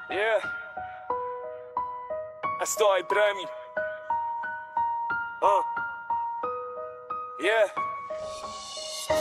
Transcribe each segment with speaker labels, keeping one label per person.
Speaker 1: Yeah. A z toho aj trémy. Yeah.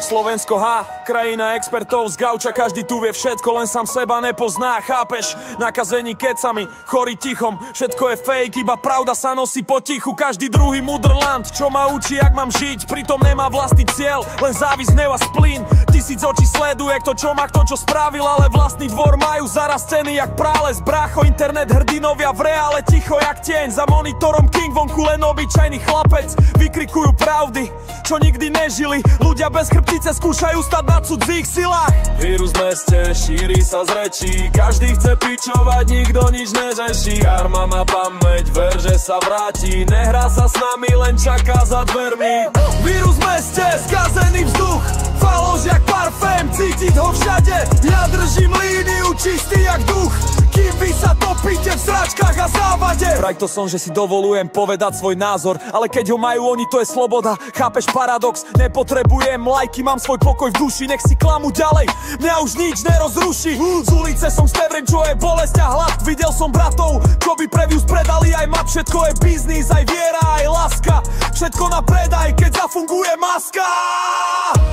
Speaker 1: Slovensko krajina expertov z gauča, každý tu vie všetko, len sám seba nepozná, chápeš? Nakazení kecami, chorí tichom, všetko je fake, iba pravda sa nosí potichu. Každý druhý mudrland, čo ma učí, jak mám žiť, pritom nemá vlastný cieľ, len závisť, hnev a splín. Tisíc očí sleduje, kto čo má, kto čo spravil, ale vlastný dvor majú zarastený jak prales. Brácho, internet, hrdinovia v reále, ticho jak tieň, za monitorom king, vonku len obyčajný chlapec. Vykrikujú pravdy, čo nikdy nežili, ľudia bez chrbtice skúšajú stať na cudzích silách. Vírus v meste, šíri sa z rečí, každý chce pičovať, nikto nič neřeší. Karma má pamäť, ver, že sa vráti, nehrá sa s nami, len čaká za dvermi. Vírus v meste, skazený vzduch, faloš jak parfém, cítiť ho všade. Ja držím líniu, čistý jak duch, kým vy sa topíte v sračkách a závade. Vraj to som, že si dovolujem povedať svoj názor, ale keď ho majú oni, to je sloboda. Chápeš paradox? Nepotrebujem lajky, mám svoj pokoj v duši, nech si klamú ďalej, mňa už nič nerozruší. Z ulice som stevrem, čo je bolesť a hlad. Videl som bratov, čo by pre views predali aj map. Všetko je biznis, aj viera, aj láska, všetko na predaj, keď zafunguje maska.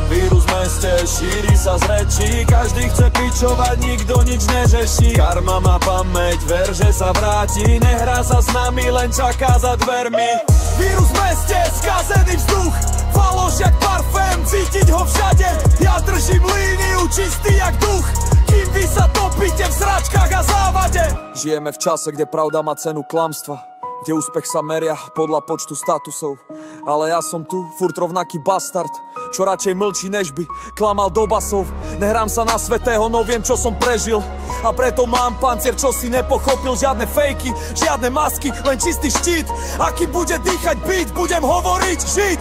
Speaker 1: Vírus v meste, šíri sa z rečí, každý chce pičovať, nikto nič neřeší. Karma má pamäť, ver, že sa vráti, nehrá sa s nami, len čaká za dvermi. Vírus v meste, skazený vzduch, faloš jak parfém, cítiť ho všade. Ja držím líniu, čistý jak duch, kým vy sa topíte v sračkách a závade. Žijeme v čase, kde pravda má cenu klamstva, kde úspech sa meria podľa počtu statusov. Ale ja som tu, furt rovnaký bastard, čo radšej mlčí, než by klamal do basov. Nehrám sa na svätého, no viem, čo som prežil, a preto mám pancier, čo si nepochopil. Žiadne fejky, žiadne masky, len čistý štít. Aký bude dýchať beat, budem hovoriť, žiť.